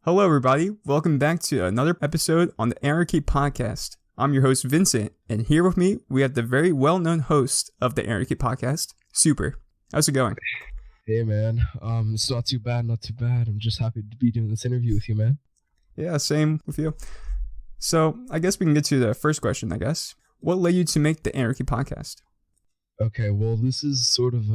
Hello, everybody. Welcome back to another episode on the Anarchy podcast. I'm your host, Vincent, and here with me, we have the very well-known host of the Anarchy podcast, Super. How's it going? Hey, man. It's not too bad, not too bad. I'm just happy to be doing this interview with you, man. Yeah, same with you. So, I guess we can get to the first question, I guess. What led you to make the Anarchy podcast? Okay, well, this is sort of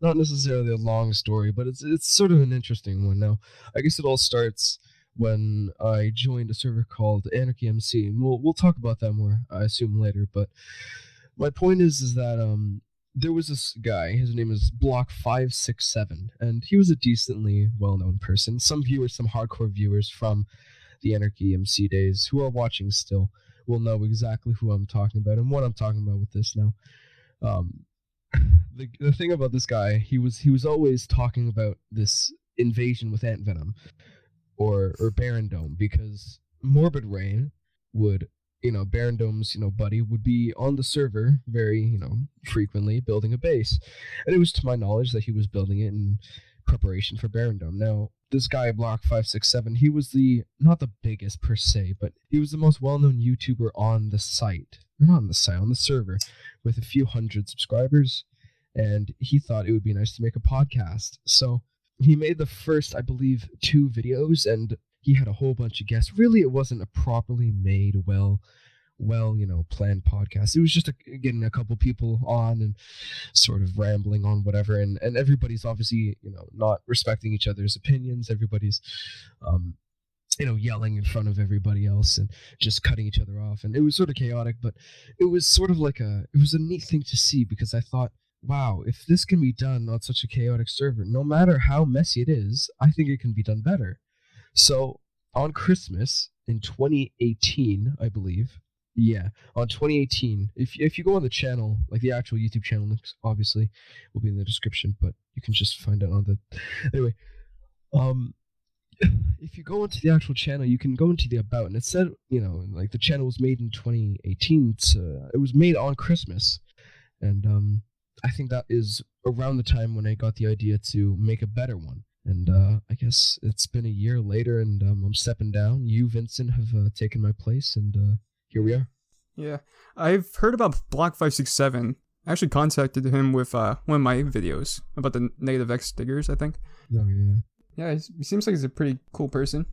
not necessarily a long story, but it's sort of an interesting one. Now, I guess it all starts when I joined a server called Anarchy MC, and we'll talk about that more, I assume, later. But my point is that there was this guy. His name is Block567, and he was a decently well-known person. Some hardcore viewers from the Anarchy MC days who are watching still will know exactly who I'm talking about and what I'm talking about with this now. The thing about this guy, he was always talking about this invasion with ant venom or Baron Dome, because Morbid Rain would, Baron Dome's, buddy would be on the server very, frequently building a base. And it was to my knowledge that he was building it in preparation for Baron Dome. Now, this guy, Block567, he was not the biggest per se, but he was the most well-known YouTuber on the site. Not on the site, on the server, with a few hundred subscribers. And he thought it would be nice to make a podcast. So he made the first, I believe, 2 videos, and he had a whole bunch of guests. Really, it wasn't a properly made, well, planned podcast. It was just getting a couple people on and sort of rambling on whatever. And everybody's obviously, not respecting each other's opinions. Everybody's, yelling in front of everybody else and just cutting each other off. And it was sort of chaotic, but it was sort of it was a neat thing to see, because I thought, wow, if this can be done on such a chaotic server, no matter how messy it is, I think it can be done better. So on Christmas in 2018, I believe, on 2018, if you go on the channel, like the actual YouTube channel links, obviously, will be in the description, but you can just find it on the... Anyway, if you go into the actual channel, you can go into the About, and it said, the channel was made in 2018, it was made on Christmas, and I think that is around the time when I got the idea to make a better one. And I guess it's been a year later, and I'm stepping down. You, Vincent, have taken my place, and here we are. Yeah, I've heard about Block567. I actually contacted him with one of my videos about the negative X stickers, I think. Oh, yeah. Yeah, he seems like he's a pretty cool person.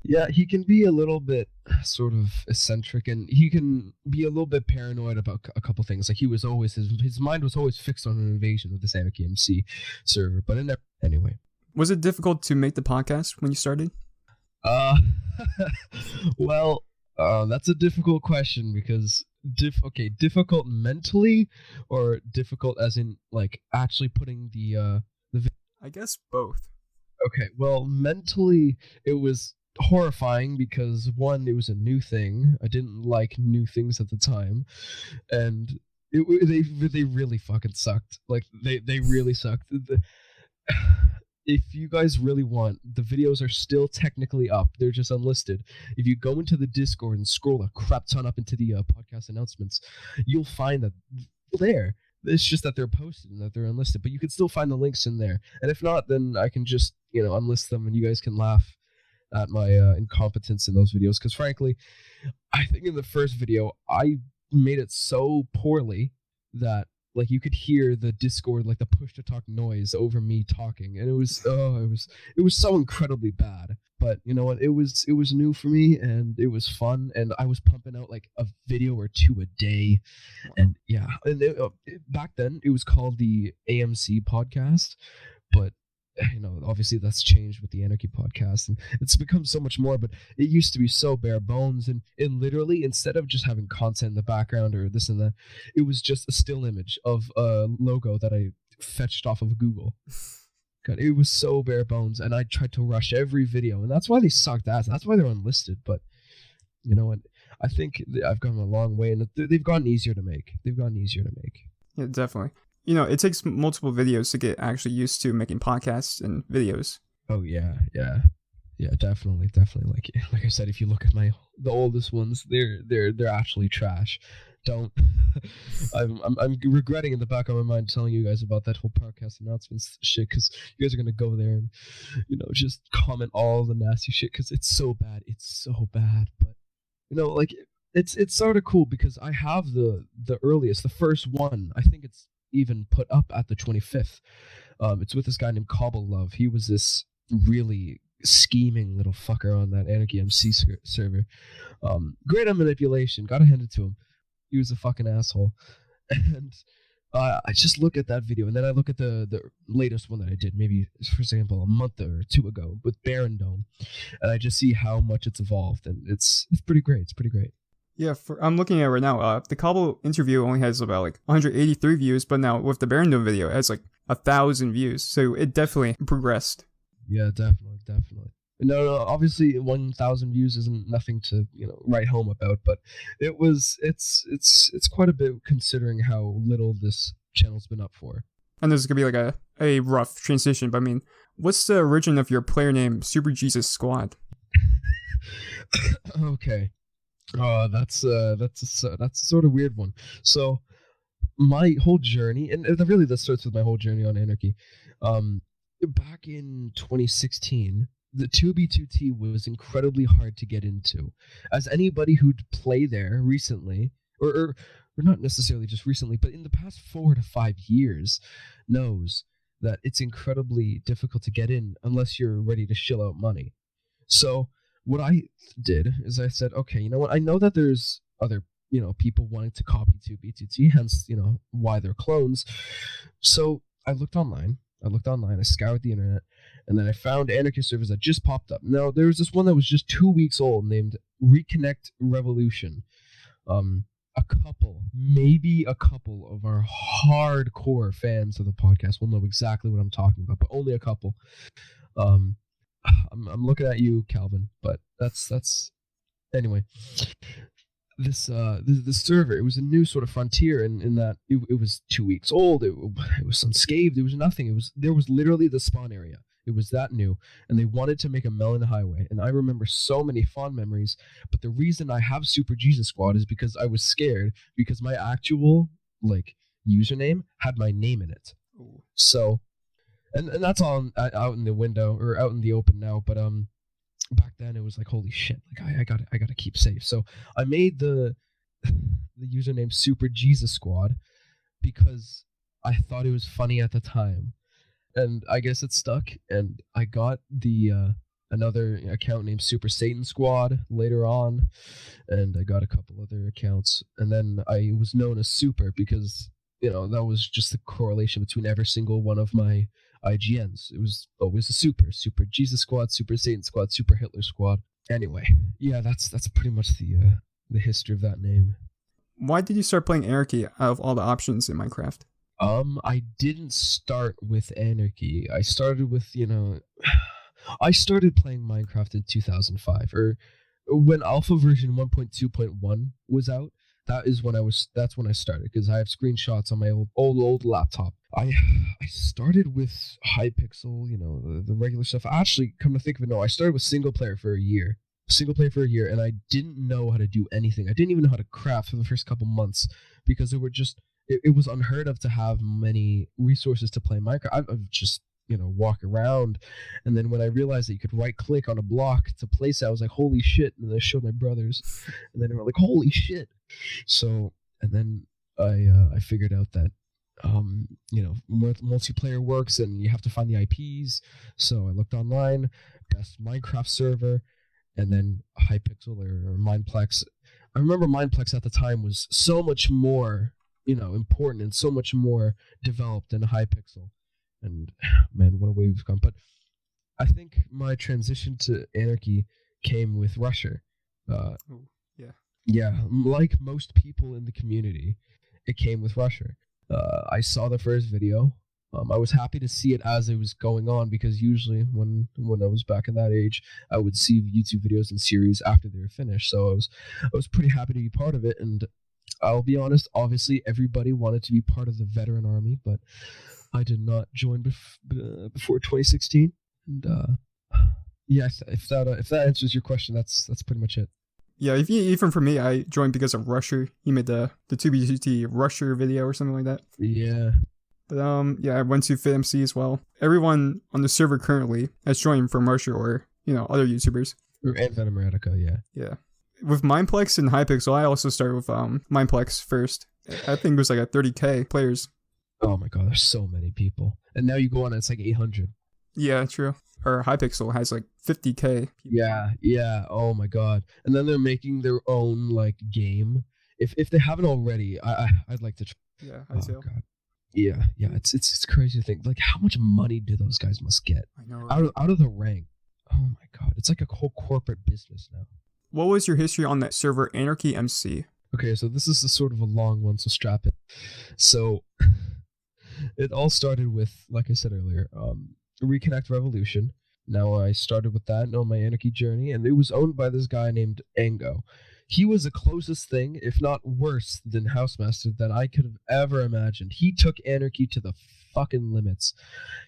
Yeah, he can be a little bit sort of eccentric, and he can be a little bit paranoid about a couple things. Like, he was always, his mind was always fixed on an invasion of this Anarchy MC server, but anyway. Was it difficult to make the podcast when you started? Well, that's a difficult question, because difficult mentally, or difficult as in, like, actually putting the I guess both. Okay, well, mentally, it was horrifying, because one, it was a new thing. I didn't like new things at the time, and they really fucking sucked. Like, they really sucked. If you guys really want, the videos are still technically up. They're just unlisted. If you go into the Discord and scroll a crap ton up into the podcast announcements, you'll find that there. It's just that they're posted and that they're unlisted, but you can still find the links in there. And if not, then I can just, unlist them, and you guys can laugh at my incompetence in those videos. Because frankly, I think in the first video, I made it so poorly that, like, you could hear the Discord, like the push-to-talk noise over me talking, and it was so incredibly bad. But you know what? It was new for me, and it was fun, and I was pumping out like a video or 2 a day, and yeah. And back then it was called the AMC podcast, but obviously that's changed with the Anarchy podcast, and it's become so much more. But it used to be so bare bones, and literally, instead of just having content in the background or this and that, it was just a still image of a logo that I fetched off of Google. God, it was so bare bones, and I tried to rush every video, and that's why they sucked ass. That's why they're unlisted. But you know what? I think I've gone a long way, and they've gotten easier to make. Yeah, definitely. It takes multiple videos to get actually used to making podcasts and videos. Oh, yeah. Yeah, definitely. Like I said, if you look at the oldest ones, they're actually trash. Don't. I'm regretting in the back of my mind telling you guys about that whole podcast announcements shit, because you guys are gonna go there and just comment all the nasty shit, because it's so bad. It's so bad. But like, it's sort of cool because I have the earliest, the first one. I think it's even put up at the 25th. It's with this guy named Cobble Love. He was this really scheming little fucker on that Anarchy MC server. Great on manipulation. Gotta hand it to him. He was a fucking asshole. And I just look at that video, and then I look at the latest one that I did, maybe, for example, a month or two ago with Baron Dome, and I just see how much it's evolved, and it's pretty great. It's pretty great. Yeah, I'm looking at it right now. The Cobble interview only has about like 183 views, but now with the Baron Dome video, it has like 1,000 views. So it definitely progressed. Yeah, definitely. No, obviously 1,000 views isn't nothing to write home about, but it's quite a bit considering how little this channel's been up for. And there's gonna be like a rough transition, but I mean, what's the origin of your player name, Super Jesus Squad? Okay, that's a sort of weird one. So my whole journey, and really this starts with my whole journey on Anarchy. Back in 2016, the 2B2T was incredibly hard to get into. As anybody who'd play there recently, or not necessarily just recently, but in the past 4 to 5 years, knows that it's incredibly difficult to get in unless you're ready to shill out money. So what I did is I said, okay, you know what? I know that there's other people wanting to copy 2B2T, hence why they're clones. So I looked online, I scoured the internet, and then I found anarchy servers that just popped up. Now, there was this one that was just 2 weeks old named Reconnect Revolution. Maybe a couple of our hardcore fans of the podcast will know exactly what I'm talking about, but only a couple. I'm looking at you, Calvin, but that's anyway. This server, it was a new sort of frontier in that it was 2 weeks old. It was unscathed. It was nothing. There was literally the spawn area. It was that new, and they wanted to make a melon highway. And I remember so many fond memories. But the reason I have Super Jesus Squad is because I was scared, because my actual username had my name in it. Ooh. So, and that's all out in the window or out in the open now. But back then it was like, holy shit, I gotta keep safe. So I made the username Super Jesus Squad because I thought it was funny at the time, and I guess it stuck. And I got the another account named Super Satan Squad later on, and I got a couple other accounts, and then I was known as Super because that was just the correlation between every single one of my IGNs. It was always a Super Jesus Squad, Super Satan Squad, Super Hitler Squad. Anyway, yeah, that's pretty much the history of that name. Why did you start playing Anarchy out of all the options in Minecraft? I didn't start with Anarchy. I started with I started playing Minecraft in 2005, or when alpha version 1.2.1 was out. That's when I started, because I have screenshots on my old laptop. I started with Hypixel, the regular stuff. Actually, come to think of it, no, I started with single player for a year, and I didn't know how to do anything. I didn't even know how to craft for the first couple months, because it was unheard of to have many resources to play Minecraft. I would just walk around, and then when I realized that you could right click on a block to place it, I was like, holy shit. And then I showed my brothers, and then they were like, holy shit. So, and then I figured out that multiplayer works, and you have to find the IPs. So I looked online, best Minecraft server, and then Hypixel or Mineplex. I remember Mineplex at the time was so much more important and so much more developed than Hypixel. And man, what a way we've come. But I think my transition to Anarchy came with Rusher. Yeah, like most people in the community, it came with Rusher. I saw the first video. I was happy to see it as it was going on, because usually when I was back in that age, I would see YouTube videos and series after they were finished. So I was pretty happy to be part of it. And I'll be honest, obviously everybody wanted to be part of the veteran army, but I did not join before 2016. And Yes, if that answers your question, that's pretty much it. Yeah, even for me, I joined because of Rusher. He made the 2BGT Rusher video or something like that. Yeah. But yeah, I went to FitMC as well. Everyone on the server currently has joined from Rusher or other YouTubers. And Venom Radica, yeah. Yeah. With Mindplex and Hypixel, I also started with Mindplex first. I think it was like a 30k players. Oh my god, there's so many people. And now you go on, it's like 800. Yeah, true. Or Hypixel has like 50k. Yeah. Oh my god. And then they're making their own like game. If they haven't already, I'd like to try. Yeah, Oh god. Yeah. It's crazy to think. Like, how much money do those guys must get? I know. Out of the rank. Oh my god. It's like a whole corporate business now. What was your history on that server, Anarchy MC? Okay, so this is a sort of a long one, so strap it. So it all started with, like I said earlier, Reconnect Revolution. Now I started with that on my Anarchy journey, and it was owned by this guy named Ango. He was the closest thing, if not worse, than Housemaster that I could have ever imagined. He took Anarchy to the fucking limits.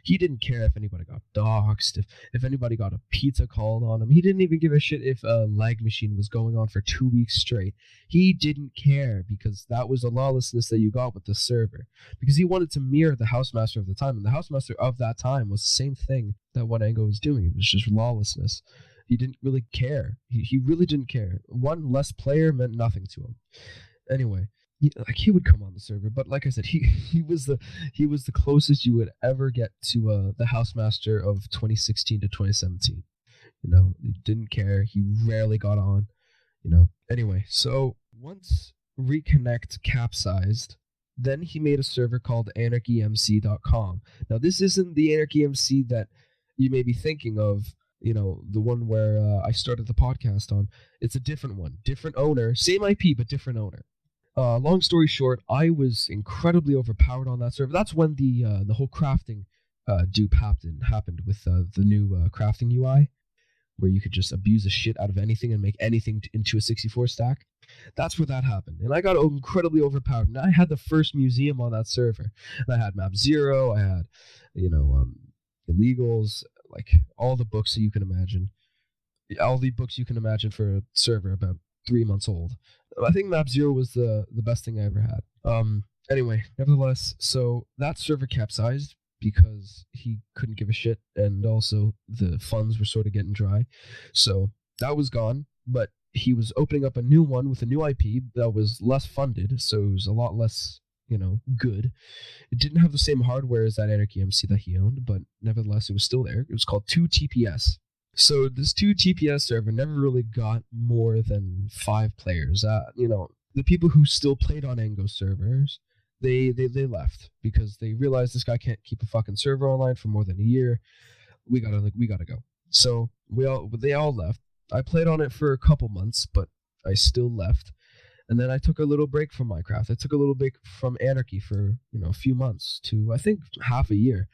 He didn't care if anybody got doxxed, if anybody got a pizza called on him. He didn't even give a shit if a lag machine was going on for 2 weeks straight. He didn't care because that was the lawlessness that you got with the server. Because he wanted to mirror the Housemaster of the time, and the Housemaster of that time was the same thing that what Ango was doing. It was just lawlessness. He didn't really care. He really didn't care. One less player meant nothing to him. Anyway, he would come on the server, but like I said, he was the closest you would ever get to the Housemaster of 2016 to 2017. He didn't care. He rarely got on. Anyway, so once Reconnect capsized, then he made a server called anarchymc.com. Now this isn't the Anarchy MC that you may be thinking of. The one where I started the podcast on. It's a different one. Different owner. Same IP, but different owner. Long story short, I was incredibly overpowered on that server. That's when the whole crafting dupe happened with the new crafting UI, where you could just abuse the shit out of anything and make anything into a 64 stack. That's where that happened. And I got incredibly overpowered. And I had the first museum on that server. And I had Map Zero. I had, illegals, like all the books that you can imagine. All the books you can imagine for a server about 3 months old. I think Map Zero was the best thing I ever had. Anyway, nevertheless, so that server capsized because he couldn't give a shit, and also the funds were sort of getting dry. So that was gone, but he was opening up a new one with a new IP that was less funded, so it was a lot less, good. It didn't have the same hardware as that Anarchy MC that he owned, but nevertheless, it was still there. It was called 2TPS. So this 2TPS server never really got more than 5 players. The people who still played on Ango servers, they left because they realized this guy can't keep a fucking server online for more than a year. We gotta go. So they all left. I played on it for a couple months, but I still left. And then I took a little break from Minecraft. I took a little break from Anarchy for a few months to, I think, half a year.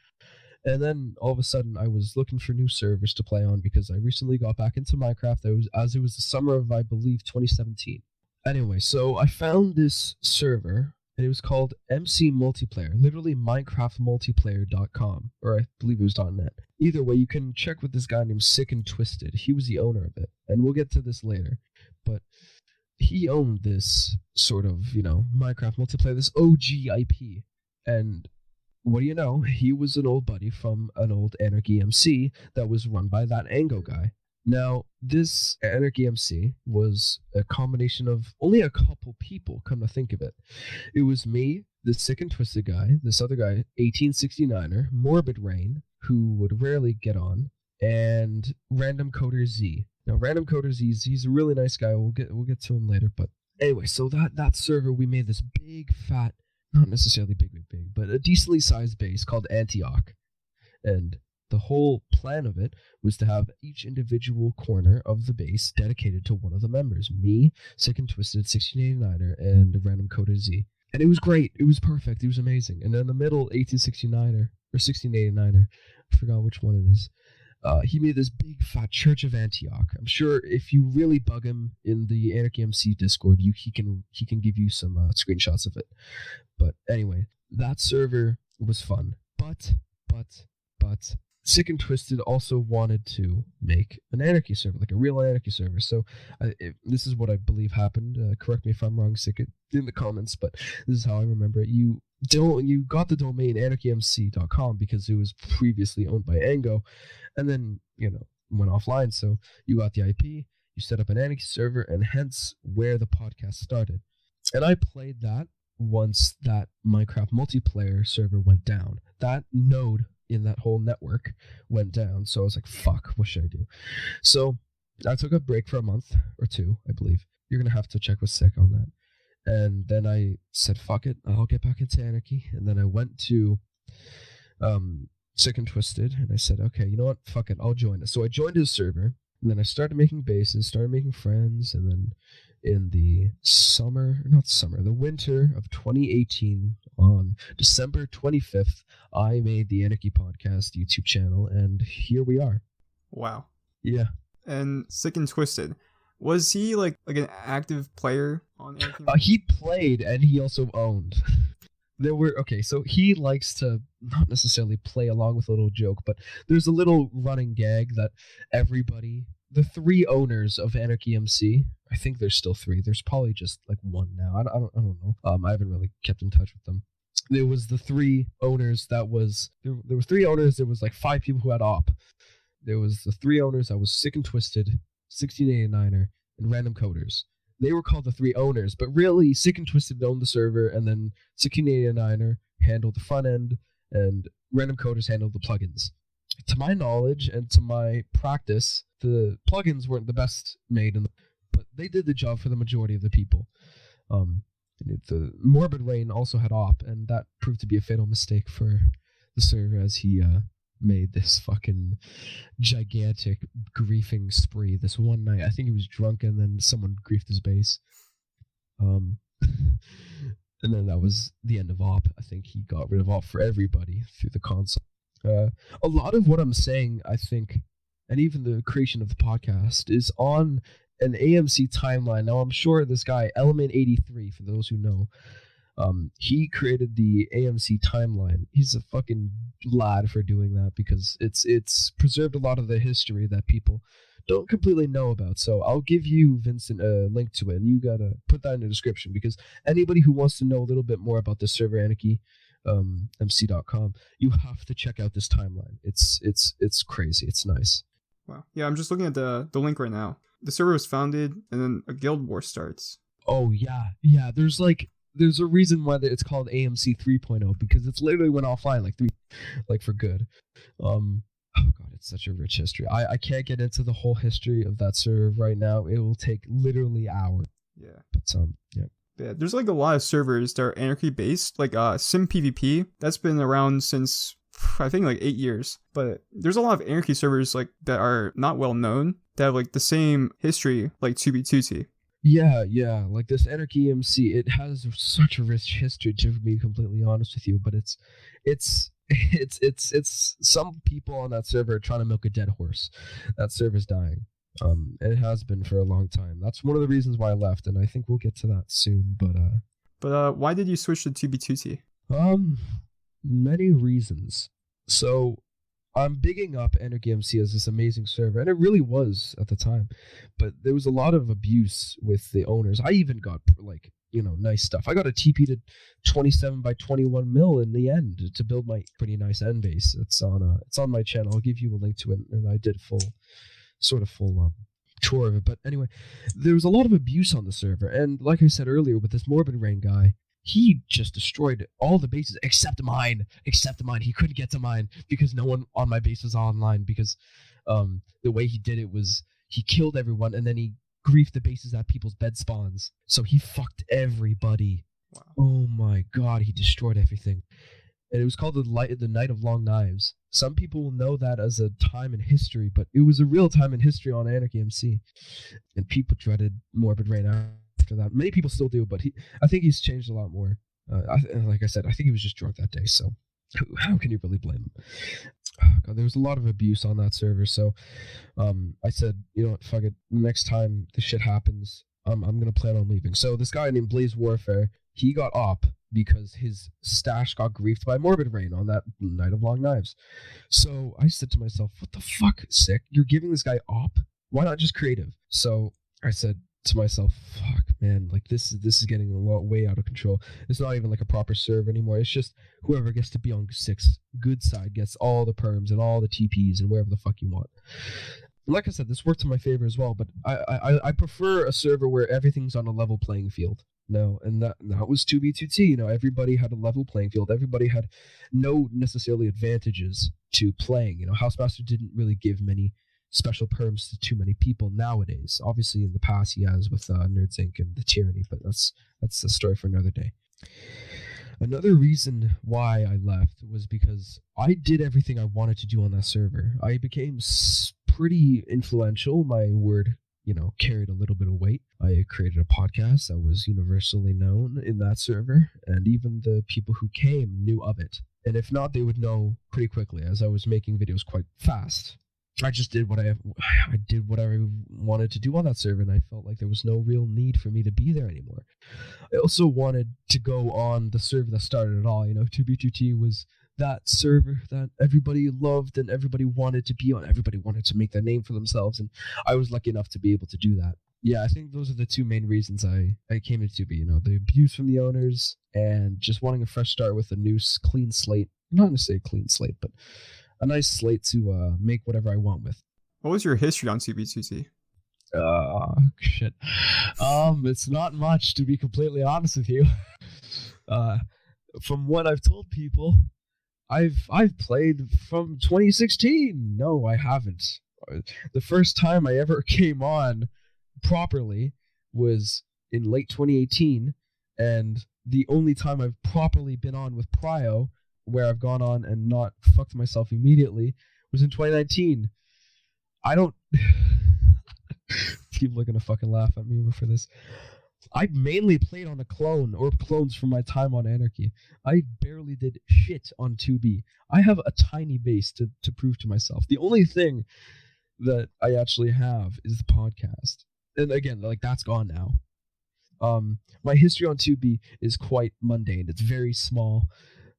And then all of a sudden, I was looking for new servers to play on because I recently got back into Minecraft. It was the summer of, I believe, 2017. Anyway, so I found this server, and it was called MC Multiplayer, literally MinecraftMultiplayer.com, or I believe it was .net. Either way, you can check with this guy named Sick and Twisted. He was the owner of it, and we'll get to this later. But he owned this sort of, Minecraft Multiplayer, this OG IP, and what do you know? He was an old buddy from an old Anarchy MC that was run by that Ango guy. Now, this Anarchy MC was a combination of only a couple people, come to think of it. It was me, the Sick and Twisted guy, this other guy, 1869er, Morbid Rain, who would rarely get on, and Random Coder Z. Now, Random Coder Z, he's a really nice guy. We'll get to him later. But anyway, so that server, we made this big, fat, not necessarily big, but a decently sized base called Antioch. And the whole plan of it was to have each individual corner of the base dedicated to one of the members. Me, Sick and Twisted, 1689er, and Random Coder Z. And it was great. It was perfect. It was amazing. And in the middle, 1869er, or 1689er, I forgot which one it is. He made this big fat Church of Antioch. I'm sure if you really bug him in the Anarchy MC Discord, he can give you some screenshots of it. But anyway, that server was fun. But Sick and Twisted also wanted to make an Anarchy server, like a real Anarchy server. So this is what I believe happened. Correct me if I'm wrong, Sick, in the comments, but this is how I remember it. You got the domain anarchymc.com because it was previously owned by Ango, and then, went offline. So you got the IP, you set up an Anarchy server, and hence where the podcast started. And I played that once that Minecraft multiplayer server went down. That node in that whole network went down. So I was like, fuck, what should I do? So I took a break for a month or two, I believe. You're going to have to check with Sick on that. And then I said, fuck it, I'll get back into Anarchy. And then I went to Sick and Twisted, and I said, okay, you know what? Fuck it, I'll join it. So I joined his server, and then I started making bases, started making friends, and then in the winter of 2018, on December 25th, I made the Anarchy Podcast YouTube channel, and here we are. Wow. Yeah. And Sick and Twisted, was he like an active player on Anarchy? He played, and he also owned. So he likes to not necessarily play along with a little joke, but there's a little running gag that everybody, the 3 owners of Anarchy MC, I think there's still 3. There's probably just like 1 now. I don't know. I haven't really kept in touch with them. There was the 3 owners there was 3 owners. There was like 5 people who had op. There was the 3 owners that was Sick and Twisted, 1689er, and Random Coders. They were called the 3 owners, but really Sick and Twisted owned the server, and then 1689er handled the front end, and Random Coders handled the plugins. To my knowledge and to my practice, the plugins weren't the best made, but they did the job for the majority of the people. The Morbid Rain also had op, and that proved to be a fatal mistake for the server, as he made this fucking gigantic griefing spree this one night. I think he was drunk, and then someone griefed his base. And then that was the end of op. I think he got rid of op for everybody through the console. A lot of what I'm saying, I think, and even the creation of the podcast, is on an AMC timeline. Now, I'm sure this guy, Element83, for those who know, he created the AMC timeline. He's a fucking lad for doing that, because it's preserved a lot of the history that people don't completely know about. So I'll give you, Vincent, a link to it, and you gotta put that in the description, because anybody who wants to know a little bit more about this server, Anarchy, MC.com, you have to check out this timeline. It's crazy. It's nice. Wow. Yeah, I'm just looking at the link right now. The server was founded, and then a guild war starts. Oh yeah. There's a reason why it's called AMC 3.0, because it's literally went offline like for good. Oh god, it's such a rich history. I can't get into the whole history of that server right now. It will take literally hours. Yeah. But yeah. Yeah, there's like a lot of servers that are Anarchy based, like Sim PvP. That's been around since I think like 8 years. But there's a lot of Anarchy servers like that are not well known, that have like the same history like 2B2T. Yeah, like this Anarchy MC, it has such a rich history, to be completely honest with you, but it's some people on that server are trying to milk a dead horse. That server's dying. It has been for a long time. That's one of the reasons why I left, and I think we'll get to that soon, But why did you switch to 2B2T? Many reasons. So I'm bigging up Anarchy MC as this amazing server, and it really was at the time. But there was a lot of abuse with the owners. I even got nice stuff. I got a TP to 27 by 21 mil in the end to build my pretty nice end base. It's on my channel. I'll give you a link to it, and I did full tour of it. But anyway, there was a lot of abuse on the server, and like I said earlier, with this Morbid Rain guy, he just destroyed all the bases except mine. He couldn't get to mine because no one on my base was online, because the way he did it was he killed everyone, and then he griefed the bases at people's bed spawns. So he fucked everybody. Wow. Oh my god, he destroyed everything. And it was called the Night of Long Knives. Some people will know that as a time in history, but it was a real time in history on Anarchy MC. And people dreaded Morbid Rain after that. Many people still do, but I think he's changed a lot more. Like I said, I think he was just drunk that day, so how can you really blame him? Oh god, there was a lot of abuse on that server, so I said, you know what, fuck it. Next time this shit happens, I'm gonna plan on leaving. So this guy named Blaze Warfare, he got op because his stash got griefed by Morbid Rain on that Night of Long Knives. So I said to myself, what the fuck, Sick? You're giving this guy op? Why not just creative? So I said to myself, fuck, man, like this is getting a lot way out of control. It's not even like a proper serve anymore. It's just whoever gets to be on 6 good side gets all the perms and all the TPs and wherever the fuck you want. Like I said, this worked in my favor as well, but I prefer a server where everything's on a level playing field. No, and that was 2B2T. You know, everybody had a level playing field. Everybody had no necessarily advantages to playing. You know, Housemaster didn't really give many special perms to too many people nowadays. Obviously, in the past, he has with Nerds Inc. and the Tyranny, but that's a story for another day. Another reason why I left was because I did everything I wanted to do on that server. I became pretty influential. My word, you know, carried a little bit of weight. I created a podcast that was universally known in that server, and even the people who came knew of it. And if not, they would know pretty quickly, as I was making videos quite fast. I just did what I wanted to do on that server, and I felt like there was no real need for me to be there anymore. I also wanted to go on the server that started it all. You know, 2B2T was that server that everybody loved and everybody wanted to be on. Everybody wanted to make their name for themselves, and I was lucky enough to be able to do that. Yeah, I think those are the two main reasons I came into 2B. You know, the abuse from the owners and just wanting a fresh start with a new clean slate. Not necessarily a clean slate, but a nice slate to make whatever I want with. What was your history on 2B2T? Shit. It's not much, to be completely honest with you. From what I've told people, I've played from 2016. No, I haven't. The first time I ever came on properly was in late 2018, and the only time I've properly been on with Prio, where I've gone on and not fucked myself immediately, was in 2019. I don't... People are gonna fucking laugh at me for this. I mainly played on a clone or clones from my time on Anarchy. I barely did shit on 2B. I have a tiny base to prove to myself. The only thing that I actually have is the podcast. And again, like, that's gone now. My history on 2B is quite mundane. It's very small.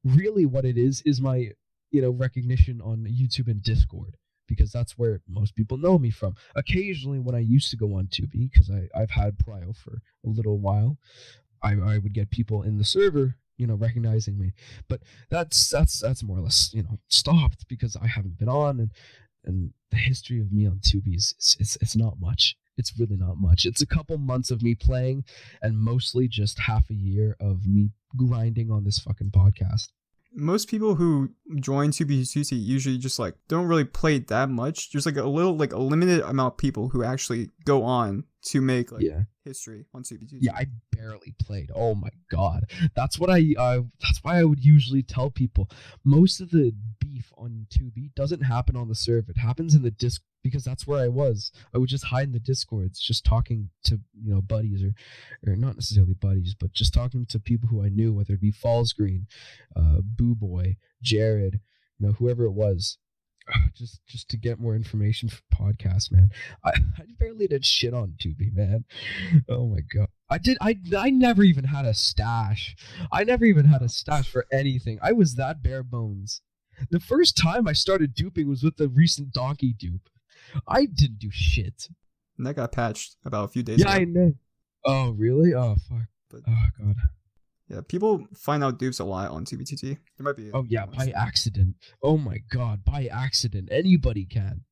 Really what it is my, you know, recognition on YouTube and Discord, because that's where most people know me from. Occasionally when I used to go on 2B, because I've had Prio for a little while, I would get people in the server, you know, recognizing me. But that's more or less, you know, stopped because I haven't been on, and the history of me on 2B is it's not much. It's really not much. It's a couple months of me playing and mostly just half a year of me grinding on this fucking podcast. Most people who join 2B2T usually just like don't really play that much. There's like a limited amount of people who actually go on to make like history on 2B2T. Yeah, I barely played. Oh my god, that's what that's why I would usually tell people. Most of the beef on 2B doesn't happen on the server. It happens in the Discord, because that's where I was. I would just hide in the Discords, just talking to, you know, buddies or not necessarily buddies, but just talking to people who I knew, whether it be Falls Green, Boo Boy, Jared, you know, whoever it was. Just to get more information for podcasts, man. I barely did shit on 2B, man. Oh my god. I never even had a stash. I never even had a stash for anything. I was that bare bones. The first time I started duping was with the recent donkey dupe. I didn't do shit. And that got patched about a few days ago. Yeah, I know. Oh, really? Oh, fuck. But, oh, God. Yeah, people find out dupes a lot on 2B2T. There might be. Oh, yeah, by accident. Oh, my God. By accident. Anybody can.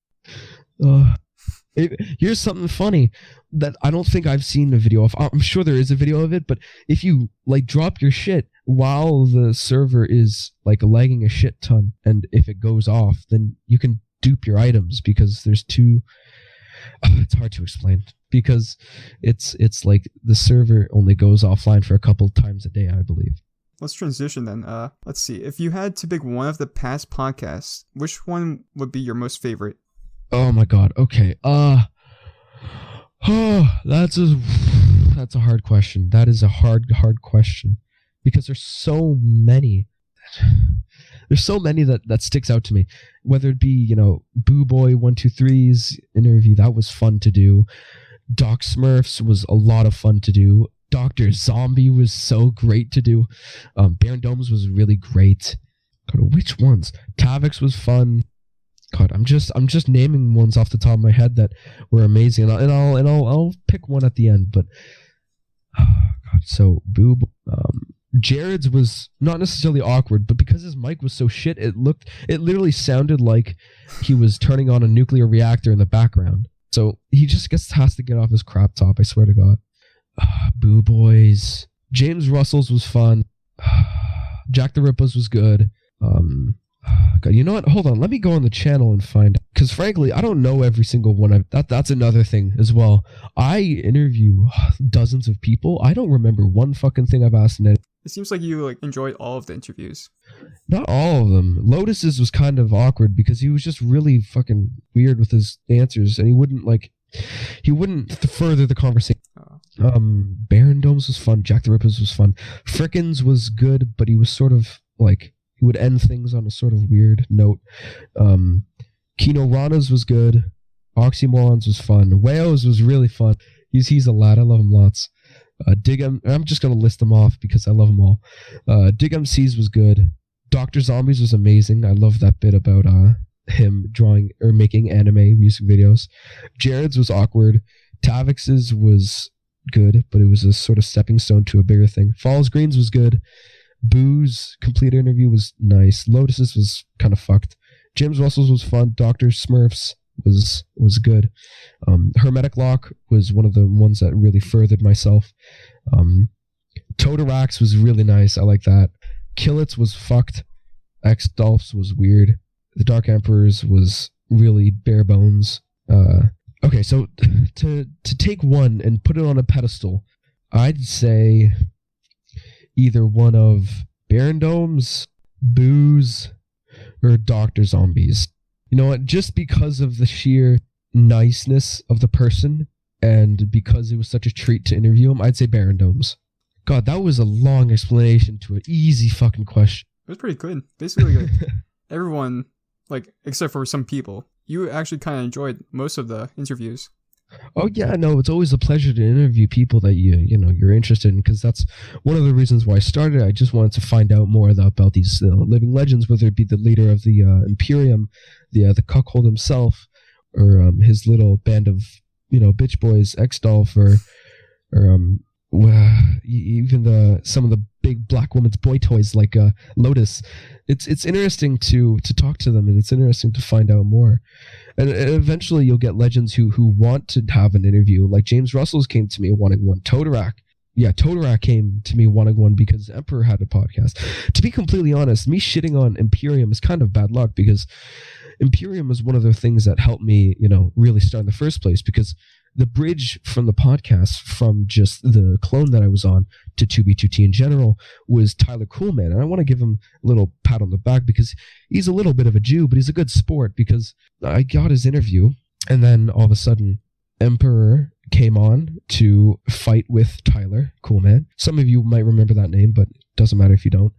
Here's something funny that I don't think I've seen a video of. I'm sure there is a video of it, but if you, like, drop your shit while the server is, like, lagging a shit ton, and if it goes off, then you can dupe your items, because there's two... it's hard to explain, because it's like the server only goes offline for a couple times a day, I believe. Let's transition then. Let's see. If you had to pick one of the past podcasts, which one would be your most favorite? Oh my god. Okay. That's a hard question. That is a hard question, because there's so many. There's so many that sticks out to me. Whether it be, you know, Boo Boy 123's interview, that was fun to do. Doc Smurfs was a lot of fun to do. Dr. Zombie was so great to do. Baron Domes was really great. God, which ones? Tavix was fun. God, I'm just naming ones off the top of my head that were amazing, and I'll pick one at the end. But God, so Boob, Jared's was not necessarily awkward, but because his mic was so shit, it literally sounded like he was turning on a nuclear reactor in the background. So he just has to get off his crap top. I swear to God. Boo Boys. James Russell's was fun. Jack the Ripper's was good. God, you know what? Hold on. Let me go on the channel and find. Because frankly, I don't know every single one. That's another thing as well. I interview dozens of people. I don't remember one fucking thing I've asked in it. It seems like you enjoyed all of the interviews. Not all of them. Lotus's was kind of awkward because he was just really fucking weird with his answers, and he wouldn't further the conversation. Baron Domes was fun. Jack the Ripper's was fun. Frickens was good, but he was sort of like, he would end things on a sort of weird note. Kino Rana's was good. Oxymorons was fun. Wales was really fun. He's a lad. I love him lots. I'm just going to list them off because I love them all. Dig MC's was good. Dr. Zombies was amazing. I love that bit about him drawing or making anime music videos. Jared's was awkward. Tavix's was good, but it was a sort of stepping stone to a bigger thing. Falls Green's was good. Boo's complete interview was nice. Lotus's was kind of fucked. James Russell's was fun. Dr. Smurf's was good. Hermetic Lock was one of the ones that really furthered myself. Totarax was really nice. I like that. Killits was fucked. X-Dolphs was weird. The Dark Emperors was really bare bones. Okay, so to take one and put it on a pedestal, I'd say either one of Baron Domes, Booze, or Dr. Zombies. You know what? Just because of the sheer niceness of the person and because it was such a treat to interview him, I'd say Baron Domes. God, that was a long explanation to an easy fucking question. It was pretty good. Basically, like, everyone, like, except for some people, you actually kind of enjoyed most of the interviews. Oh yeah, no, it's always a pleasure to interview people that you're interested in, because that's one of the reasons why I started. I just wanted to find out more about these living legends, whether it be the leader of the Imperium, the cuckold himself, or his little band of bitch boys, X-Dolph, or even some of the big black women's boy toys like Lotus. It's interesting to talk to them, and it's interesting to find out more. And eventually you'll get legends who want to have an interview. Like James Russell's came to me wanting one. Totarak came to me wanting one because Emperor had a podcast. To be completely honest, me shitting on Imperium is kind of bad luck, because Imperium is one of the things that helped me, really start in the first place, because the bridge from the podcast, from just the clone that I was on to 2B2T in general, was Tyler Coolman. And I want to give him a little pat on the back, because he's a little bit of a Jew, but he's a good sport, because I got his interview, and then all of a sudden Emperor came on to fight with Tyler Coolman. Some of you might remember that name, but it doesn't matter if you don't.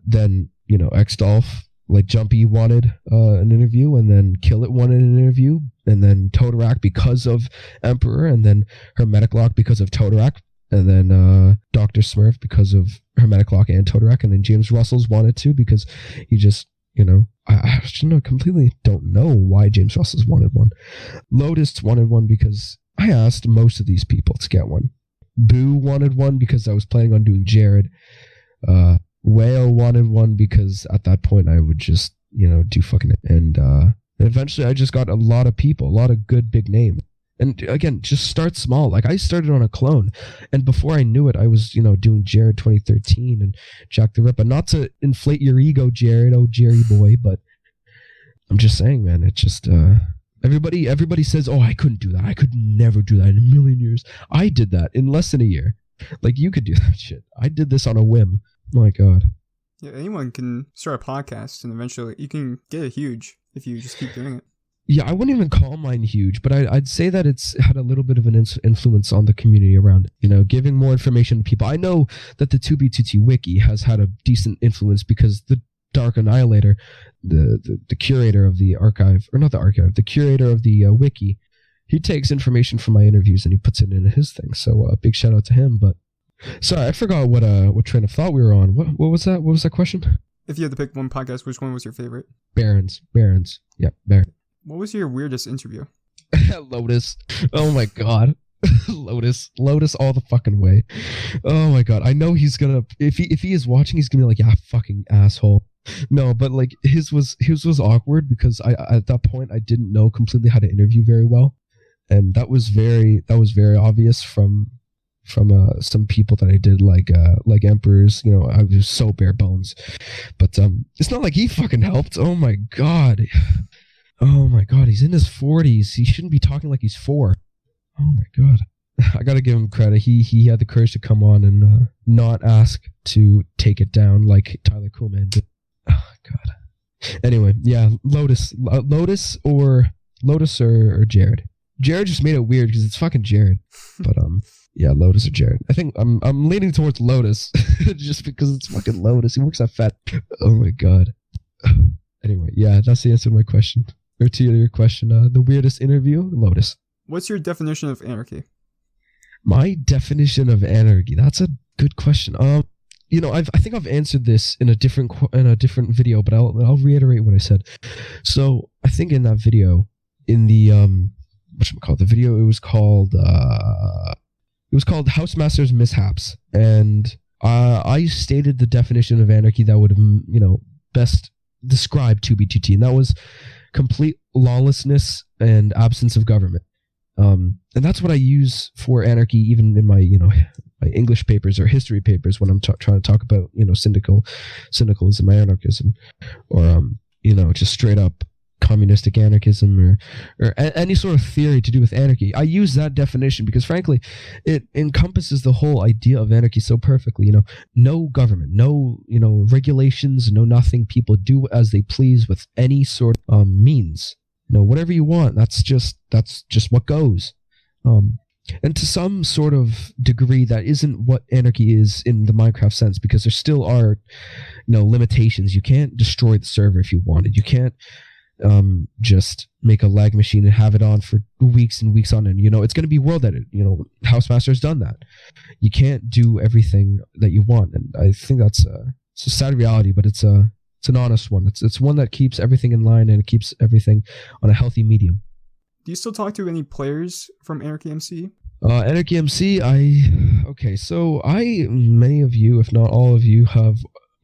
Then, X-Dolph, like Jumpy, wanted an interview, and then Kill It wanted an interview, and then Totarak because of Emperor, and then Hermetic Lock because of Totarak, and then Dr. Smurf because of Hermetic Lock and Totarak, and then James Russell's wanted to because he just, I completely don't know why James Russell's wanted one. Lotus wanted one because I asked most of these people to get one. Boo wanted one because I was planning on doing Jared. Whale wanted one because at that point I would just, do fucking it. And eventually I just got a lot of people, a lot of good big names. And again, just start small. Like I started on a clone, and before I knew it, I was, doing Jared 2013 and Jack the Ripper. Not to inflate your ego, Jared, oh Jerry boy, but I'm just saying, man, it's just everybody says, oh, I couldn't do that. I could never do that in a million years. I did that in less than a year. Like you could do that shit. I did this on a whim. My God. Yeah, anyone can start a podcast, and eventually you can get it huge if you just keep doing it. Yeah, I wouldn't even call mine huge, but I'd say that it's had a little bit of an influence on the community around it, giving more information to people. I know that the 2B2T wiki has had a decent influence because the Dark Annihilator, the curator of the archive, or not the archive, the curator of the wiki, he takes information from my interviews and he puts it into his thing. So big shout out to him. But sorry, I forgot what train of thought we were on. What was that? What was that question? If you had to pick one podcast, which one was your favorite? Barons. Yeah, Barons. What was your weirdest interview? Lotus. Oh my god. Lotus all the fucking way. Oh my god. I know he's gonna, if he is watching, he's gonna be like, yeah, fucking asshole. No, but like his was awkward because I at that point I didn't know completely how to interview very well, and that was very obvious from some people that I did like Emperors. You know, I was so bare bones, but it's not like he fucking helped. Oh my god, he's in his 40s. He shouldn't be talking like he's 4. Oh my god. I gotta give him credit. He had the courage to come on and not ask to take it down like Tyler Coolman did. Oh god. Anyway, yeah, Lotus or Jared. Jared just made it weird because it's fucking Jared. But yeah, Lotus or Jared. I think I'm leaning towards Lotus just because it's fucking Lotus. He works at Fat. Oh my god. Anyway, yeah, that's the answer to my question. Or to your question, the weirdest interview, Lotus. What's your definition of anarchy? My definition of anarchy. That's a good question. You know, I think I've answered this in a different video, but I'll reiterate what I said. So I think in that video, in the the video, it was called Housemaster's Mishaps, and I stated the definition of anarchy that would have best described 2B2T, and that was complete lawlessness and absence of government. And that's what I use for anarchy, even in my my English papers or history papers when I'm trying to talk about syndicalism, anarchism, or just straight up communistic anarchism or any sort of theory to do with anarchy. I use that definition because frankly it encompasses the whole idea of anarchy so perfectly. No government, no regulations, no nothing. People do as they please with any sort of means. Whatever you want, that's just what goes. And to some sort of degree, that isn't what anarchy is in the Minecraft sense, because there still are limitations. You can't destroy the server if you wanted. You can't just make a lag machine and have it on for weeks and weeks on end. It's going to be world edit. Housemaster has done that. You can't do everything that you want, and I think it's a sad reality, but it's an honest one. It's one that keeps everything in line and it keeps everything on a healthy medium. Do you still talk to any players from Anarchy MC? Anarchy MC, so many of you, if not all of you, have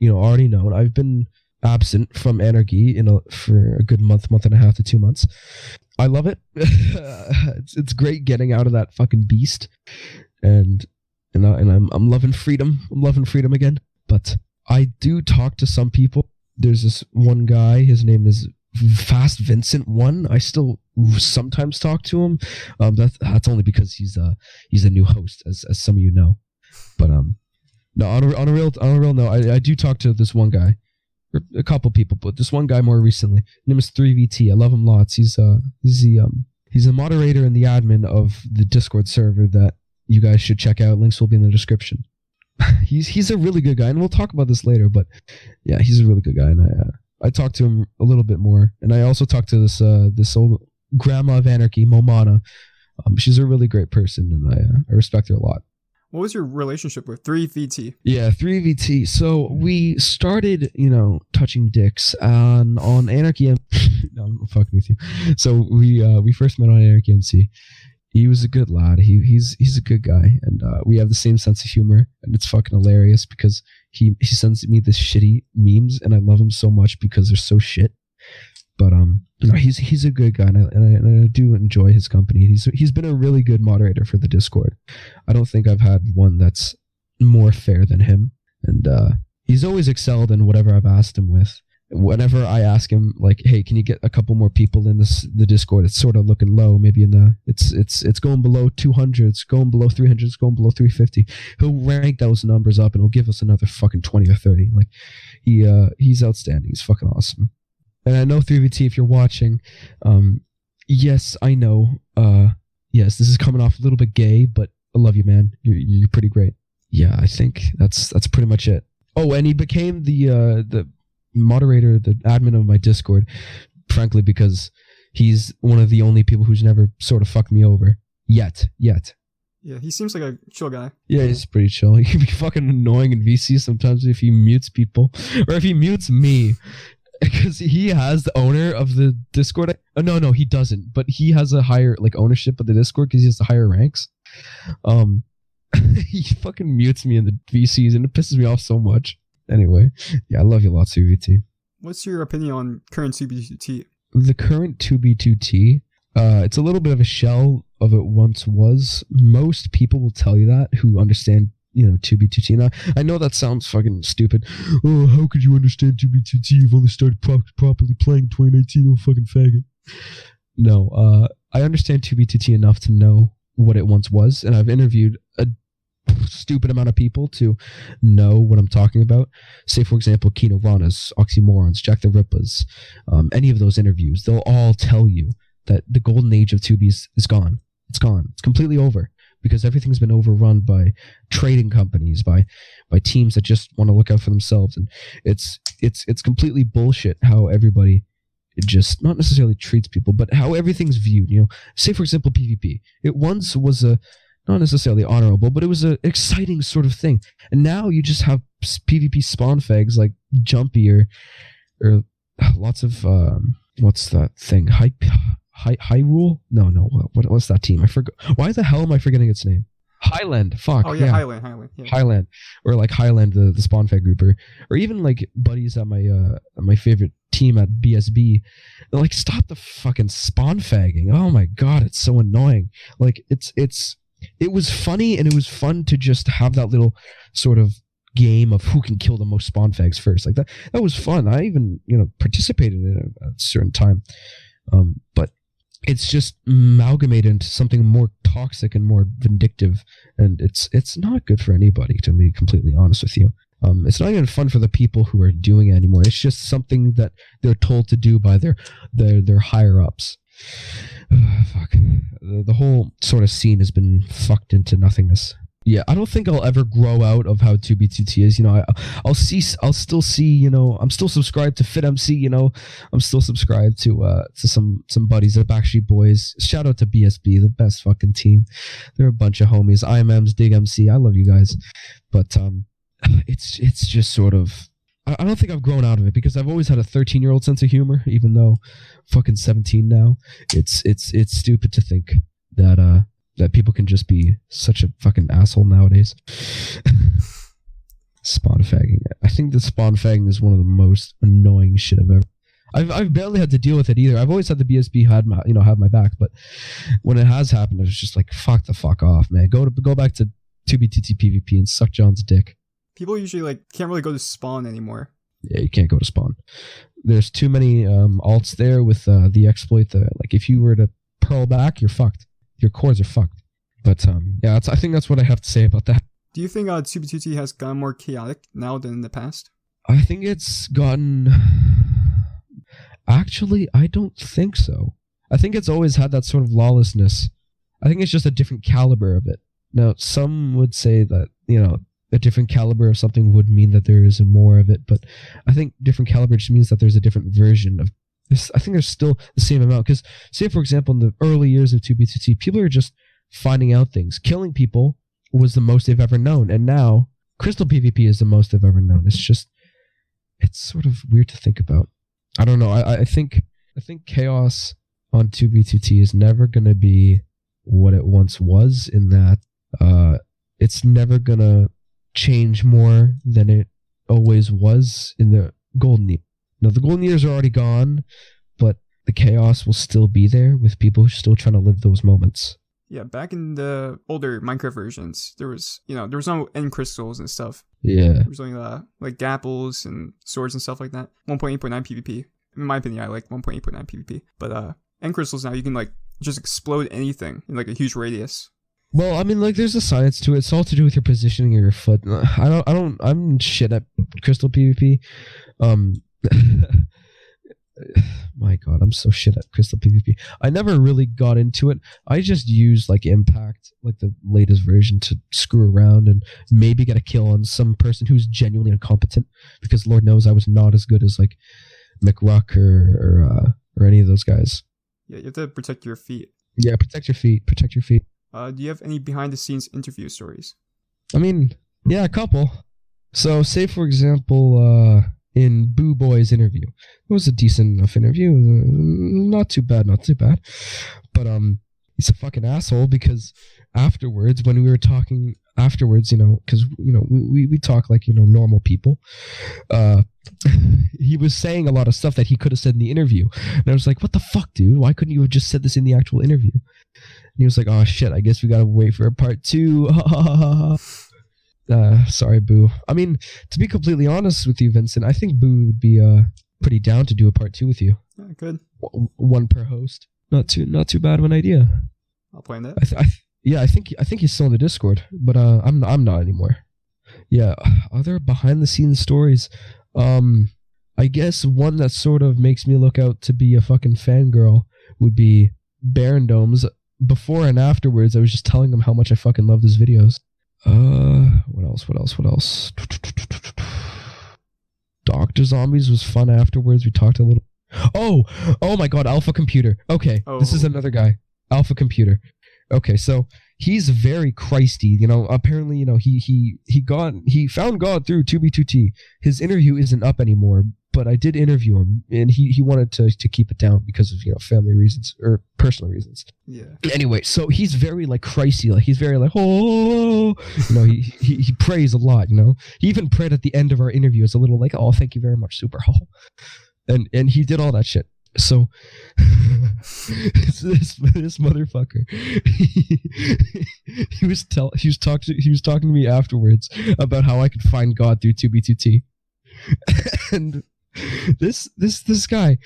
already known I've been absent from Anarchy for a good month and a half to 2 months. I love it. It's great getting out of that fucking beast, and I'm loving freedom. I'm loving freedom again. But I do talk to some people. There's this one guy. His name is Fast Vincent 1. I still sometimes talk to him. That's only because he's a new host, as some of you know. But no, on a real note, I do talk to this one guy, or a couple people, but this one guy more recently. His name is 3VT. I love him lots. He's a moderator and the admin of the Discord server that you guys should check out. Links will be in the description. He's a really good guy, and we'll talk about this later. But yeah, he's a really good guy, and I talked to him a little bit more, and I also talked to this old grandma of anarchy, Momana. She's a really great person, and I respect her a lot. What was your relationship with 3VT? Yeah, 3VT. So we started, touching dicks on Anarchy. No, I'm fucking with you. So we first met on Anarchy MC. He was a good lad. He's a good guy, and we have the same sense of humor, and it's fucking hilarious because he sends me this shitty memes, and I love him so much because they're so shit. But he's a good guy, and I do enjoy his company. He's been a really good moderator for the Discord. I don't think I've had one that's more fair than him, and he's always excelled in whatever I've asked him with. Whenever I ask him, like, hey, can you get a couple more people in the Discord? It's sort of looking low. Maybe it's going below 200. It's going below 300. It's going below 350. He'll rank those numbers up, and he'll give us another fucking 20 or 30. Like, he's outstanding. He's fucking awesome. And I know 3VT, if you're watching, yes, I know. Yes, this is coming off a little bit gay, but I love you, man. You're pretty great. Yeah, I think that's pretty much it. Oh, and he became the moderator, the admin of my Discord, frankly, because he's one of the only people who's never sort of fucked me over yet. Yeah, he seems like a chill guy. Yeah, he's pretty chill. He can be fucking annoying in VC sometimes if he mutes people, or if he mutes me, because he has the owner of the Discord. No, he doesn't. But he has a higher like ownership of the Discord because he has the higher ranks. He fucking mutes me in the VCs, and it pisses me off so much. Anyway, yeah, I love you lots, CVT. What's your opinion on current 2B2T? The current 2B2T, it's a little bit of a shell of it once was. Most people will tell you that who understand, 2B2T. Now, I know that sounds fucking stupid. Oh, how could you understand 2B2T? You've only started properly playing in 2019, oh fucking faggot. No, I understand 2B2T enough to know what it once was, and I've interviewed a stupid amount of people to know what I'm talking about. Say, for example, Kino Ranas, Oxymorons, Jack the Rippas, any of those interviews, they'll all tell you that the golden age of 2Bs is gone. It's gone. It's completely over because everything's been overrun by trading companies, by teams that just want to look out for themselves, and it's completely bullshit how everybody just not necessarily treats people, but how everything's viewed. Say, for example, PvP. It once was not necessarily honorable, but it was an exciting sort of thing. And now you just have PvP spawn fags like Jumpy or lots of what's that thing? Hyrule? No. What's that team? I forgot. Why the hell am I forgetting its name? Highland. Fuck. Oh yeah, Highland. Yeah. Highland, or like Highland, the spawn fag grouper, or even like buddies at my favorite team at BSB. They're like, stop the fucking spawn fagging. Oh my god, it's so annoying. Like it was funny, and it was fun to just have that little sort of game of who can kill the most spawn fags first. Like that was fun. I even participated in it at a certain time. But it's just amalgamated into something more toxic and more vindictive, and it's not good for anybody, to be completely honest with you. It's not even fun for the people who are doing it anymore. It's just something that they're told to do by their higher ups. Fuck. The whole sort of scene has been fucked into nothingness. Yeah, I don't think I'll ever grow out of how 2B2T is. I'll still see, I'm still subscribed to FitMC, I'm still subscribed to some buddies, the Backstreet Boys. Shout out to BSB, the best fucking team. They're a bunch of homies. IMMs, Dig MC, I love you guys. But it's just sort of, I don't think I've grown out of it because I've always had a 13-year-old sense of humor, even though fucking 17 now. It's stupid to think that people can just be such a fucking asshole nowadays. Spawn fagging. I think the spawn fagging is one of the most annoying shit I've ever. I've barely had to deal with it either. I've always had the BSB have my back, but when it has happened, I was just like, fuck the fuck off, man. Go back to 2B2T PvP and suck John's dick. People usually can't really go to spawn anymore. Yeah, you can't go to spawn. There's too many alts there with the exploit that, like, if you were to pearl back, you're fucked. Your cores are fucked. But yeah, I think that's what I have to say about that. Do you think 2B2T has gotten more chaotic now than in the past? I think it's gotten... Actually, I don't think so. I think it's always had that sort of lawlessness. I think it's just a different caliber of it. Now, some would say that, a different caliber of something would mean that there is more of it, but I think different caliber just means that there's a different version of this. I think there's still the same amount, because say, for example, in the early years of 2B2T, people are just finding out things. Killing people was the most they've ever known, and now Crystal PvP is the most they've ever known. It's sort of weird to think about. I don't know. I think chaos on 2B2T is never going to be what it once was, in that it's never going to change more than it always was in the golden years. Now, the golden years are already gone, but the chaos will still be there with people who are still trying to live those moments. Yeah, back in the older Minecraft versions, there was no end crystals and stuff. Yeah. There was only like gapples and swords and stuff like that. 1.8.9 PvP. In my opinion, I like 1.8.9 PvP. But end crystals now, you can like just explode anything in like a huge radius. Well, I mean, like, there's a science to it. It's all to do with your positioning of your foot. I'm shit at crystal PvP. My god, I'm so shit at crystal PvP. I never really got into it. I just used like Impact, like the latest version, to screw around and maybe get a kill on some person who's genuinely incompetent, because Lord knows I was not as good as like McRuck or any of those guys. Yeah, you have to protect your feet. Yeah, protect your feet. Protect your feet. Do you have any behind-the-scenes interview stories? I mean, yeah, a couple. So, say for example, in Boo Boy's interview, it was a decent enough interview. Not too bad, not too bad. But he's a fucking asshole because afterwards, when we were talking afterwards, because we talk like normal people. He was saying a lot of stuff that he could have said in the interview, and I was like, "What the fuck, dude? Why couldn't you have just said this in the actual interview?" And he was like, "Oh shit, I guess we gotta wait for a part 2." Sorry, Boo. I mean, to be completely honest with you, Vincent, I think Boo would be pretty down to do a part 2 with you. Yeah, good. One per host. Not too bad of an idea. I'll plan that. I think he's still in the Discord, but I'm not anymore. Yeah, other behind the scenes stories. I guess one that sort of makes me look out to be a fucking fangirl would be Baron Domes. Before and afterwards, I was just telling him how much I fucking love his videos. What else? Dr. Zombies was fun afterwards. We talked a little. Oh my god, Alpha Computer. Okay, This is another guy. Alpha Computer. Okay, so he's very Christy. Apparently, he found God through 2B2T. His interview isn't up anymore, but I did interview him, and he wanted to keep it down because of family reasons or personal reasons. Yeah. Anyway, so he's very like Christy. Like he's very like he prays a lot. He even prayed at the end of our interview. It's a little like, "Oh, thank you very much, Super Hall," and he did all that shit. So this motherfucker, he was talking to me afterwards about how I could find God through 2B2T, and this guy,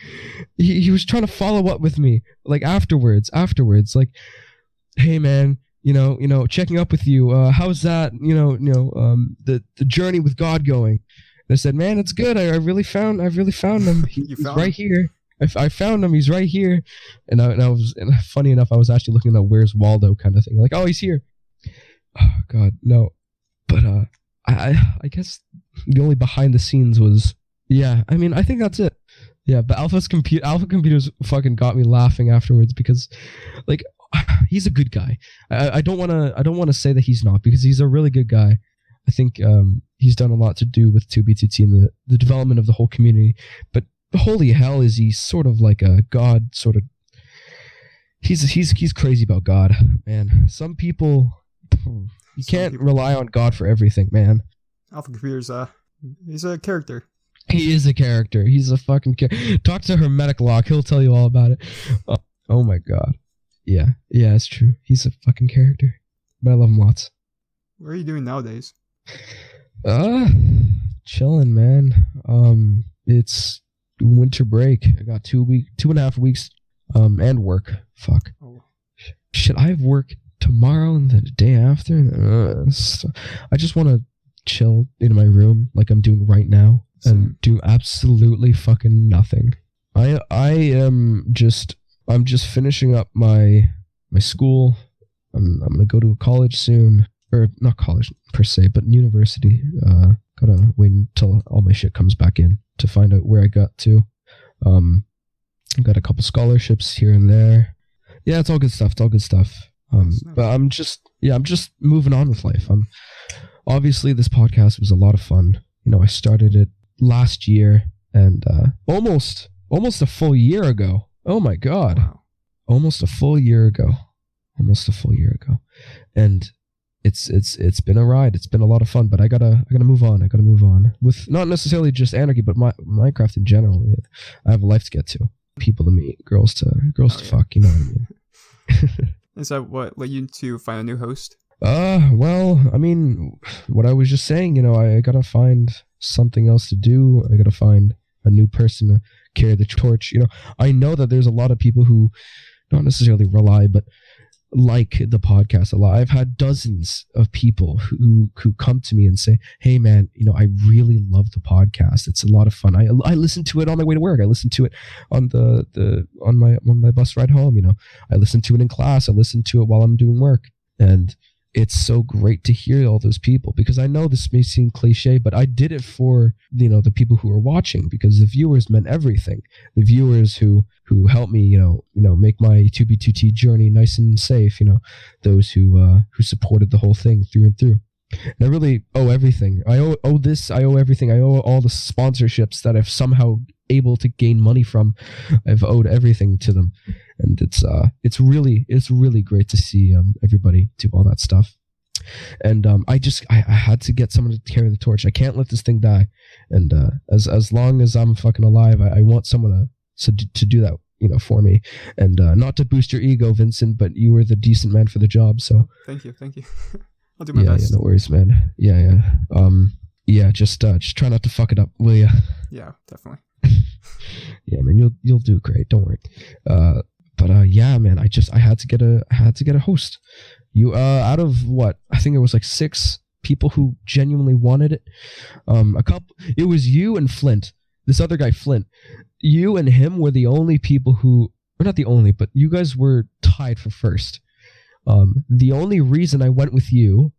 he was trying to follow up with me like afterwards, like, "Hey man, checking up with you. How's that? The journey with God going?" And I said, "Man, it's good. I really found him. He's right here. I found him. He's right here." And funny enough, I was actually looking at Where's Waldo kind of thing. Like, "Oh, he's here." Oh, God, no. But I guess the only behind the scenes was, yeah. I mean, I think that's it. Yeah, but Alpha Computers fucking got me laughing afterwards because, like, he's a good guy. I don't want to say that he's not, because he's a really good guy. I think he's done a lot to do with 2B2T and the development of the whole community. But holy hell, is he sort of like a god sort of. He's crazy about God, man. Some people, you can't rely on God for everything, man. Alpha Computer's he's a character. He is a character. He's a fucking Talk to Hermetic Lock. He'll tell you all about it. Oh my god. Yeah, it's true. He's a fucking character. But I love him lots. What are you doing nowadays? Chilling, man. It's winter break. I got 2.5 weeks, and work. Fuck. Oh. Shit, I have work tomorrow and then the day after. I just want to chill in my room like I'm doing right now and do absolutely fucking nothing. I'm just finishing up my school. I'm gonna go to a college soon, or not college per se, but university. Gotta wait until all my shit comes back in to find out where I got to. I've got a couple scholarships here and there. Yeah, it's all good stuff. But I'm just moving on with life. Obviously this podcast was a lot of fun. I started it last year, and almost a full year ago. Oh my god. Wow. Almost a full year ago. And it's been a ride. It's been a lot of fun, but I gotta move on. With not necessarily just Anarchy, but Minecraft in general. Yeah. I have a life to get to, people to meet, girls to fuck. You know what I mean? Is that what led you to find a new host? Well, I mean, what I was just saying. I gotta find something else to do. I gotta find a new person to carry the torch. I know that there's a lot of people who not necessarily rely, but like the podcast a lot. I've had dozens of people who come to me and say, "Hey man, I really love the podcast. It's a lot of fun. I listen to it on my way to work. I listen to it on on my bus ride home. I listen to it in class. I listen to it while I'm doing work." And it's so great to hear all those people, because I know this may seem cliche, but I did it for, the people who are watching, because the viewers meant everything. The viewers who helped me, make my 2B2T journey nice and safe, those who supported the whole thing through and through. And I really owe everything. I owe everything. I owe all the sponsorships that I've somehow able to gain money from. I've owed everything to them. And it's really great to see everybody do all that stuff. And I had to get someone to carry the torch. I can't let this thing die. And as long as I'm fucking alive, I want someone to do that, for me. And not to boost your ego, Vincent, but you were the decent man for the job. So thank you. I'll do my best. Yeah, no worries, man. Yeah. Just try not to fuck it up, will ya? Yeah, definitely. Yeah, man, you'll do great. Don't worry. But yeah, man, I had to get a host. You out of what? I think it was like 6 people who genuinely wanted it. It was you and Flint. This other guy, Flint. You and him were the only people who, or not the only, but you guys were tied for first. The only reason I went with you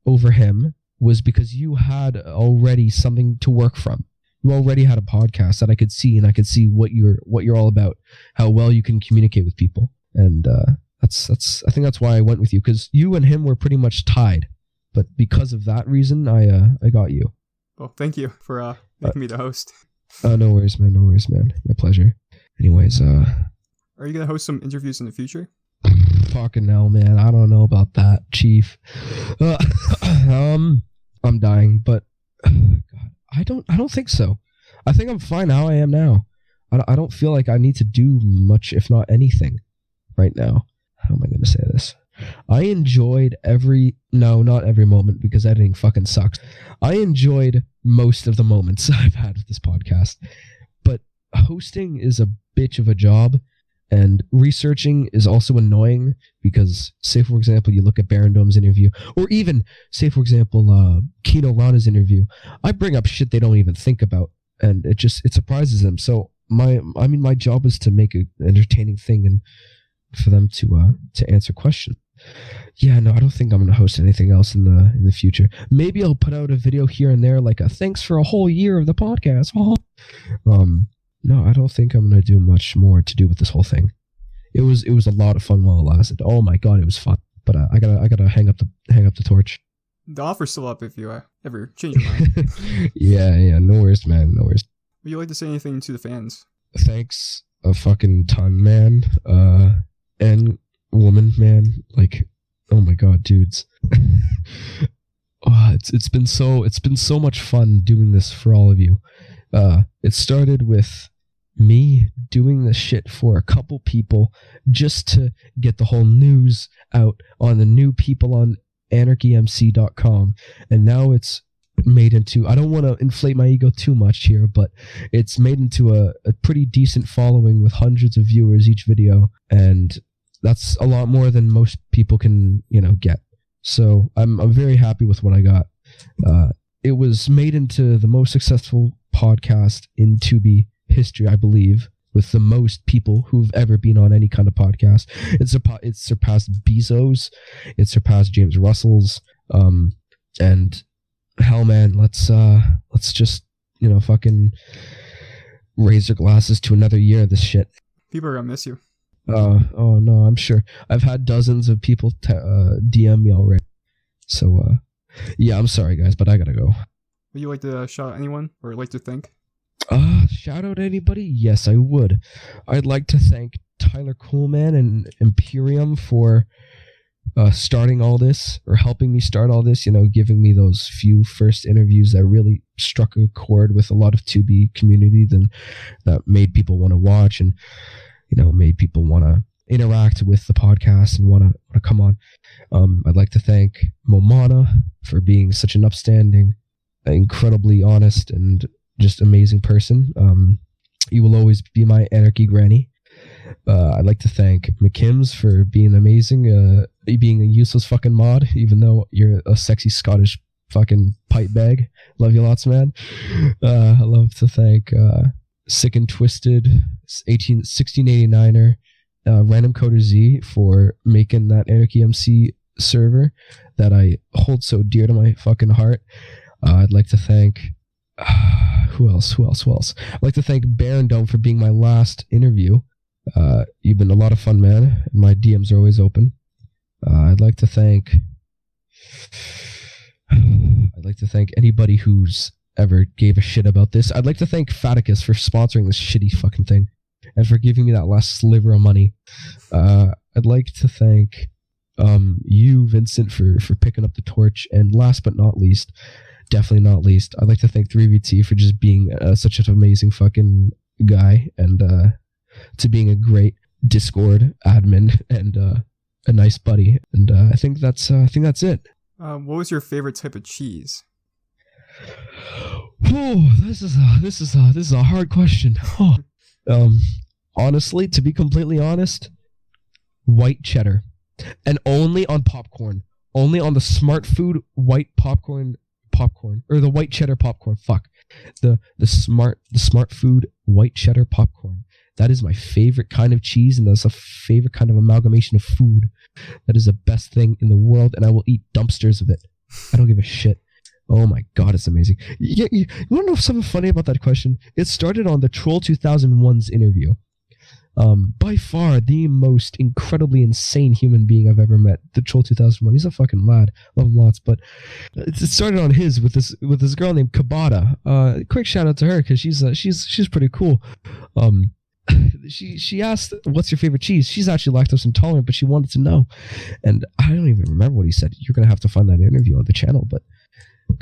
over him was because you had already something to work from. You already had a podcast that I could see, and I could see what you're all about, how well you can communicate with people, and I think that's why I went with you, because you and him were pretty much tied, but because of that reason, I got you. Well, thank you for making me the host. No worries, man. My pleasure. Anyways, are you gonna host some interviews in the future? Fucking hell, man. I don't know about that, Chief. I'm dying, but God, I don't think so. I think I'm fine how I am now. I don't feel like I need to do much, if not anything, right now. How am I going to say this? I enjoyed not every moment, because editing fucking sucks. I enjoyed most of the moments I've had with this podcast, but hosting is a bitch of a job. And researching is also annoying, because, say, for example, you look at Baron Dome's interview, or even, say, for example, Kino Rana's interview. I bring up shit they don't even think about, and it surprises them. So my job is to make an entertaining thing and for them to answer questions. Yeah, no, I don't think I'm going to host anything else in the future. Maybe I'll put out a video here and there, like a thanks for a whole year of the podcast. No, I don't think I'm going to do much more to do with this whole thing. It was a lot of fun while it lasted. Oh my god, it was fun. But I gotta hang up the torch. The offer's still up if you ever change your mind. Yeah, no worries, man, no worries. Would you like to say anything to the fans? Thanks a fucking ton, man. And woman, man. Like, oh my god, dudes. It's been so much fun doing this for all of you. It started with me doing this shit for a couple people just to get the whole news out on the new people on anarchymc.com, and now it's made into, I don't want to inflate my ego too much here, but it's made into a pretty decent following with hundreds of viewers each video, and that's a lot more than most people can get. So I'm very happy with what I got. It was made into the most successful podcast in 2B history, I believe, with the most people who've ever been on any kind of podcast. It surpassed Bezos, it surpassed James Russell's, and hell, man, let's just fucking raise your glasses to another year of this shit. People are gonna miss you. Oh no, I'm sure. I've had dozens of people DM me already. So yeah, I'm sorry guys, but I gotta go. Would you like to shout out anyone, or like to thank? Shout out anybody? Yes, I would. I'd like to thank Tyler Coolman and Imperium for starting all this, or helping me start all this, giving me those few first interviews that really struck a chord with a lot of 2B community, that made people want to watch, and made people want to interact with the podcast and want to come on. I'd like to thank Momana for being such an upstanding, incredibly honest, and just amazing person. You will always be my anarchy granny. I'd like to thank McKims for being amazing, being a useless fucking mod, even though you're a sexy Scottish fucking pipe bag. Love you lots, man. I love to thank Sick and Twisted 1689er, Random Coder Z for making that Anarchy MC server that I hold so dear to my fucking heart. I'd like to thank who else? I'd like to thank Baron Dome for being my last interview. You've been a lot of fun, man, and my DMs are always open. I'd like to thank anybody who's ever gave a shit about this. I'd like to thank Faticus for sponsoring this shitty fucking thing and for giving me that last sliver of money. I'd like to thank you, Vincent, for picking up the torch. And last but not least, definitely not least, I'd like to thank 3VT for just being such an amazing fucking guy, and to being a great Discord admin and a nice buddy. And I think that's it. What was your favorite type of cheese? Oh, this is a hard question. Honestly, to be completely honest, white cheddar, and only on popcorn. Only on the Smart Food white popcorn, or the white cheddar popcorn. Fuck, the Smart Food white cheddar popcorn. That is my favorite kind of cheese, and that's a favorite kind of amalgamation of food. That is the best thing in the world, and I will eat dumpsters of it. I don't give a shit. Oh my god, it's amazing. You want to know something funny about that question? It started on the Troll 2001's interview. By far the most incredibly insane human being I've ever met. The Troll 2001. He's a fucking lad. Love him lots. But it started on his with this girl named Kabata. Quick shout out to her because she's pretty cool. She asked, "What's your favorite cheese?" She's actually lactose intolerant, but she wanted to know. And I don't even remember what he said. You're gonna have to find that interview on the channel. But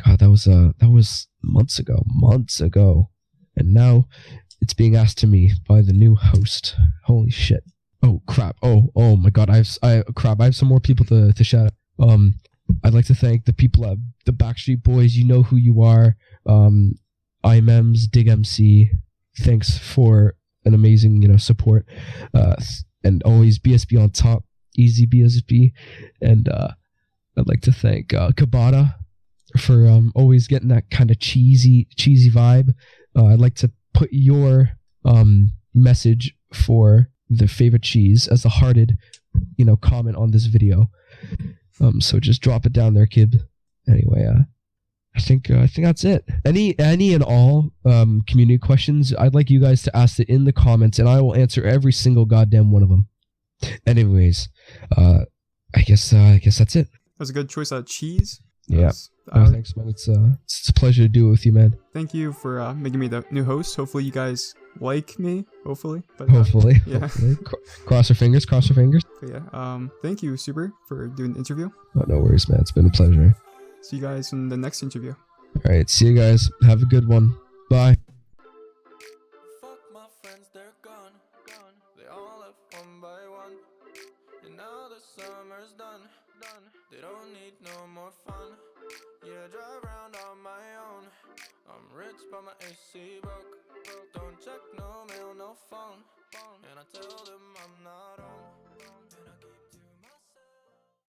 God, that was months ago, and now it's being asked to me by the new host. Holy shit! Oh crap! Oh my God! I have some more people to shout out. I'd like to thank the people at the Backstreet Boys. You know who you are. IMEMS, Dig MC. Thanks for an amazing support, and always BSB on top. Easy BSB, and I'd like to thank Kabata for always getting that kind of cheesy vibe. I'd like to put your message for the favorite cheese as a hearted comment on this video. So just drop it down there, kid. Anyway, I think that's it. Any and all community questions, I'd like you guys to ask it in the comments, and I will answer every single goddamn one of them. Anyways, I guess that's it. That was a good choice of cheese. Yeah. Thanks, man. It's a pleasure to do it with you, man. Thank you for making me the new host. Hopefully you guys like me. Hopefully. But, hopefully. Yeah. Hopefully. Cross your fingers. But yeah. Thank you, Super, for doing the interview. Oh, no worries, man. It's been a pleasure. See you guys in the next interview. All right. See you guys. Have a good one. Bye. Fuck my friends, they're gone. They all left one by one. And now the summer's done. They don't need no more fun. Yeah, drive around on my own. I'm rich but my AC broke. Don't check no mail, no phone. And I tell them I'm not home.